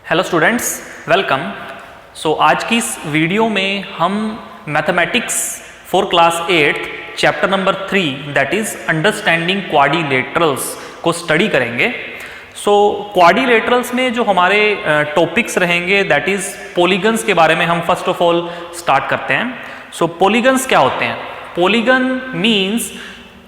Hello students, welcome. सो आज की इस वीडियो में हम mathematics for class 8 chapter number 3 that is understanding quadrilaterals को स्टडी करेंगे। सो क्वाड्रिलेटरल्स में जो हमारे टॉपिक्स रहेंगे दैट इज पॉलीगन्स के बारे में हम फर्स्ट ऑफ ऑल स्टार्ट करते हैं। सो पॉलीगन्स क्या होते हैं? Polygon means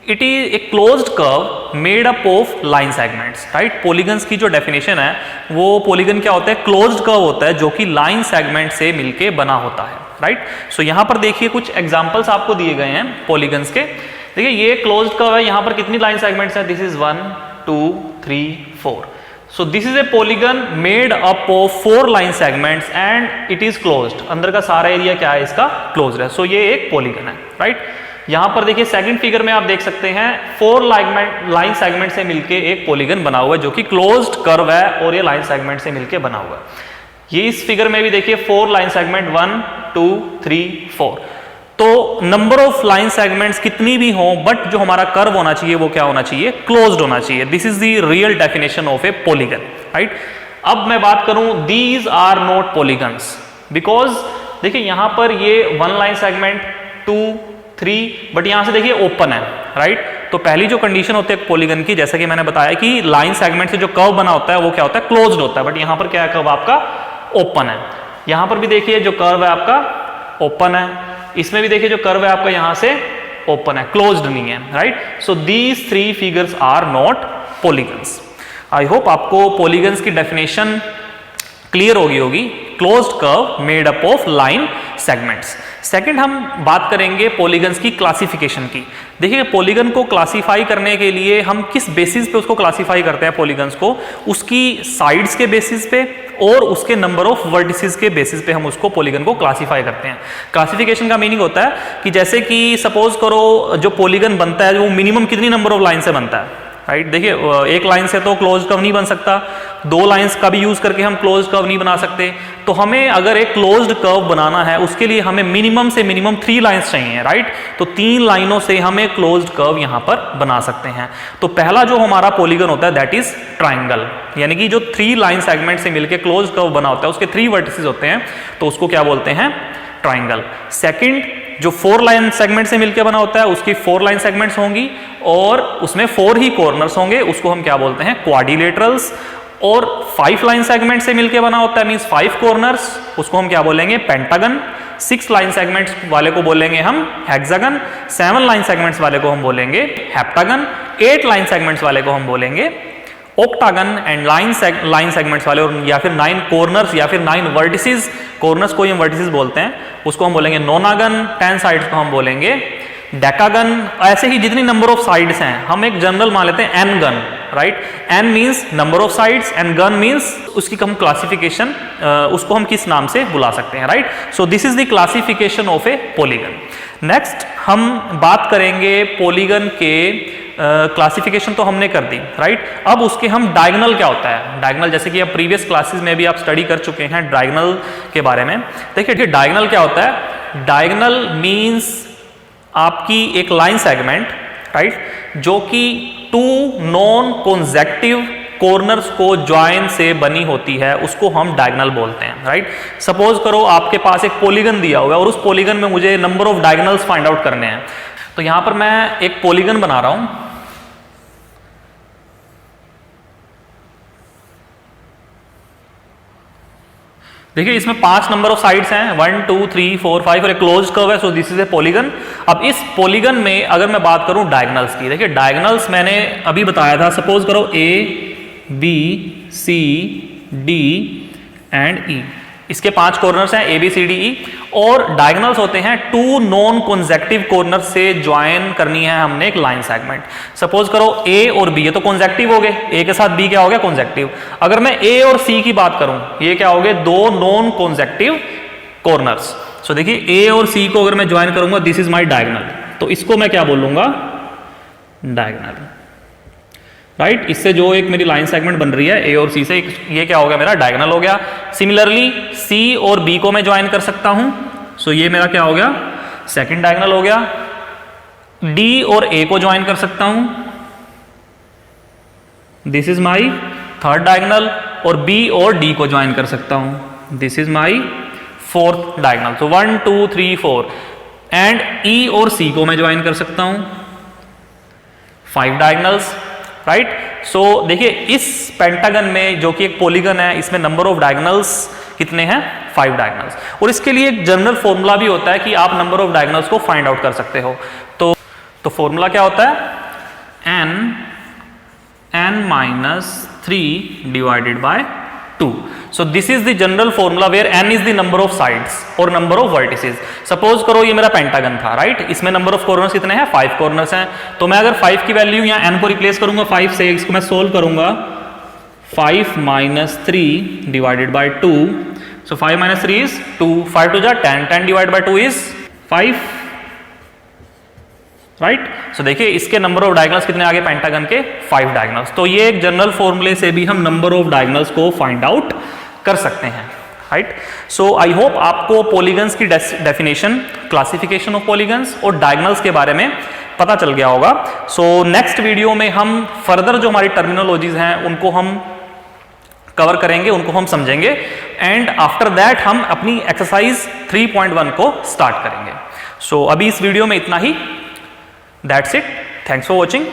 it is a closed curve made up of line segments, right. Polygons की जो डेफिनेशन है वो पॉलीगन क्या होता है? क्लोज्ड कर्व होता है जो कि लाइन सेगमेंट से मिलके बना होता है, राइट। सो यहाँ पर देखिए कुछ एग्जांपल्स आपको दिए गए हैं पॉलीगन्स के। देखिए ये क्लोज्ड कर्व है, यहाँ पर कितनी लाइन सेगमेंट्स हैं? This is 1 2 3 4। So this is a polygon made up of 4 line segments and it is closed. अंदर का सारा एरिया क्या है? इसका क्लोज्ड है। सो ये एक पॉलीगन है, राइट। यहां पर देखिए सेकंड फिगर में आप देख सकते हैं 4 लाइन सेगमेंट से मिलके एक पॉलीगन बना हुआ है जो कि क्लोज्ड कर्व है और ये लाइन सेगमेंट से मिलके बना हुआ है। ये इस फिगर में भी देखिए 4 लाइन सेगमेंट 1 2 3 4। तो नंबर ऑफ लाइन सेगमेंट्स कितनी भी हो बट जो हमारा कर्व होना चाहिए वो क्या होना चाहिए? क्लोज्ड होना चाहिए। This is the real definition of a polygon, right. अब मैं बात करूं these are not polygons because देखिए यहां पर ये 1 लाइन सेगमेंट 2 3 बट यहां से देखिए ओपन है, राइट। तो पहली जो कंडीशन होती है पॉलीगन की, जैसा कि मैंने बताया कि लाइन सेगमेंट से जो कर्व बना होता है वो क्या होता है? क्लोज्ड होता है। बट यहां पर क्या है? कर्व आपका ओपन है। यहां पर भी देखिए जो कर्व है आपका ओपन है, इसमें भी देखिए जो कर्व है आपका यहां से ओपन है, क्लोज्ड नहीं है, right. So these 3 figures are not polygons. I hope आपको पॉलीगन्स की डेफिनेशन क्लियर होगी। Closed curve made up of line segments. Second हम बात करेंगे पॉलीगन्स की क्लासिफिकेशन की। देखिए पॉलीगन को क्लासिफाई करने के लिए हम किस बेसिस पे उसको क्लासिफाई करते हैं पॉलीगन्स को? उसकी साइड्स के बेसिस पे और उसके नंबर ऑफ वर्टिसेस के बेसिस पे हम उसको पॉलीगन को क्लासिफाई करते हैं। क्लासिफिकेशन का मीनिंग होता है कि जैसे कि सपोज करो जो पॉलीगन बनता है वो मिनिमम कितनी नंबर ऑफ लाइन से बनता है, राइट। देखिए एक लाइन से तो क्लोज कर्व नहीं बन सकता, 2 लाइंस का भी यूज करके हम क्लोज कर्व नहीं बना सकते। तो हमें अगर एक क्लोज्ड कर्व बनाना है उसके लिए हमें मिनिमम से मिनिमम 3 लाइंस चाहिए, राइट। तो 3 लाइनों से हम एक क्लोज्ड कर्व यहां पर बना सकते हैं। तो पहला जो हमारा पॉलीगन होता है दैट इज ट्राइंगल, यानी कि जो 3 लाइन सेगमेंट से मिलकर क्लोज्ड कर्व बना होता है उसके 3 वर्टिसेस होते हैं तो उसको क्या बोलते हैं? ट्राइंगल। सेकंड जो 4 लाइन सेगमेंट से मिलकर बना होता है उसकी 4 लाइन सेगमेंट्स होंगी और उसमें 4 ही कॉर्नर्स होंगे, उसको हम क्या बोलते हैं? क्वाड्रिलेटरल्स। और 5 लाइन सेगमेंट से मिलकर बना होता है मींस 5 कॉर्नर्स, उसको हम क्या बोलेंगे? पेंटागन। 6 लाइन सेगमेंट्स वाले को बोलेंगे हम हेक्सागन। 7 लाइन सेगमेंट्स वाले को हम बोलेंगे हेप्टागन। 8 लाइन सेगमेंट्स वाले को हम बोलेंगे ऑक्टागन। एंड लाइन सेगमेंट्स वाले और या फिर 9 कॉर्नर्स या फिर 9 वर्टिसेस, कॉर्नर्स को हम वर्टिसेस बोलते हैं, उसको हम बोलेंगे नोनागन। 10 साइड्स को हम बोलेंगे डेकागन। ऐसे ही जितनी नंबर ऑफ साइड्स हैं हम एक जनरल मान लेते हैं N gon, right. N means number of sides and gon means उसकी हम क्लासिफिकेशन उसको हम किस नाम से बुला सकते हैं, right. So this is the classification of a polygon. Next हम बात करेंगे पॉलीगन के क्लासिफिकेशन तो हमने कर दी, राइट। अब उसके हम डायगोनल क्या होता है? डायगोनल जैसे कि अब प्रीवियस क्लासेस में भी आप स्टडी कर चुके हैं डायगोनल के बारे में। देखिए डायगोनल क्या होता है? डायगोनल मीन्स आपकी एक लाइन सेगमेंट, राइट, जो कि 2 नॉन कॉन्सेक्टिव कॉर्नर्स को ज्वाइन से बनी होती है, उसको हम डायगोनल बोलते हैं, राइट। सपोज करो आपके पास एक पॉलीगन दिया हुआ है और उस पॉलीगन में मुझे number of diagonals find out करने हैं। तो यहां पर मैं एक पॉलीगन बना रहा हूं। देखिए इसमें 5 नंबर ऑफ साइड्स हैं 1 2 3 4 5 और एक क्लोज्ड कर्व है। So this is a polygon. अब इस पॉलीगन में अगर मैं बात करूं डायगोनल्स की, देखिए डायगोनल्स मैंने अभी बताया था। सपोज करो A B C D and E, इसके 5 कॉर्नर्स हैं A B C D E और डायगोनल्स होते हैं 2 नॉन कॉन्सेक्टिव कॉर्नर से ज्वाइन करनी है हमने एक लाइन सेगमेंट। सपोज करो A और B, ये तो कॉन्सेक्टिव हो गए, A के साथ B क्या हो गया? कॉन्सेक्टिव। अगर मैं A और C की बात करूं ये क्या हो गए? 2 नॉन कॉन्सेक्टिव कॉर्नर्स। सो देखिए A और C को अगर मैं ज्वाइन करूंगा दिस इज माई डायगोनल, तो इसको मैं क्या बोलूंगा? Diagonal, right. इससे जो एक मेरी लाइन सेगमेंट बन रही है A और C से, ये क्या हो गया? मेरा डायगोनल हो गया। सिमिलरली C और B को मैं ज्वाइन कर सकता हूं, सो ये मेरा क्या हो गया? सेकंड डायगोनल हो गया। D और A को ज्वाइन कर सकता हूं, this is my third diagonal. और बी और डी को ज्वाइन कर सकता हूं। This is my fourth diagonal. तो 1 2 3 4 एंड ई और सी को मैं ज्वाइन कर सकता हूं। 5 डायगोनल्स, राइट। सो देखिए इस पेंटागन में जो कि एक पॉलीगन है, इसमें नंबर ऑफ डायगोनल्स कितने हैं? 5 डायगोनल्स। और इसके लिए एक जनरल फॉर्मूला भी होता है कि आप नंबर ऑफ डायगोनल्स को फाइंड आउट कर सकते हो। तो फॉर्मूला क्या होता है? n -3 divided by 2। So this is the general formula where n is the number of sides और number of vertices। सपोज करो ये मेरा पेंटागन था, राइट। इसमें नंबर ऑफ कॉर्नर्स कितने हैं? 5 कॉर्नर्स हैं। तो मैं अगर 5 की वैल्यू या n को रिप्लेस करूंगा 5 से, इसको मैं सोल्व करूंगा 5 - 3 डिवाइडेड बाय 2। सो 5 - 3 इज 2, 5 2 जा 10, 10 डिवाइड बाय 2 इज 5, राइट। सो देखिए इसके नंबर ऑफ डायगोनल्स कितने आगे पेंटागन के? 5 डायगोनल्स। तो ये एक जनरल फॉर्मूले से भी हम नंबर ऑफ डायगोनल्स को फाइंड आउट कर सकते हैं, राइट। सो आई होप आपको पॉलीगन्स की डेफिनेशन, क्लासिफिकेशन ऑफ पॉलीगन्स और डायगोनल्स के बारे में पता चल गया होगा। सो नेक्स्ट वीडियो में हम फर्दर जो हमारी टर्मिनोलॉजीज हैं उनको हम कवर करेंगे, उनको हम समझेंगे एंड आफ्टर दैट हम अपनी एक्सरसाइज 3.1 को स्टार्ट करेंगे। सो अभी इस वीडियो में इतना ही। That's it. Thanks for watching.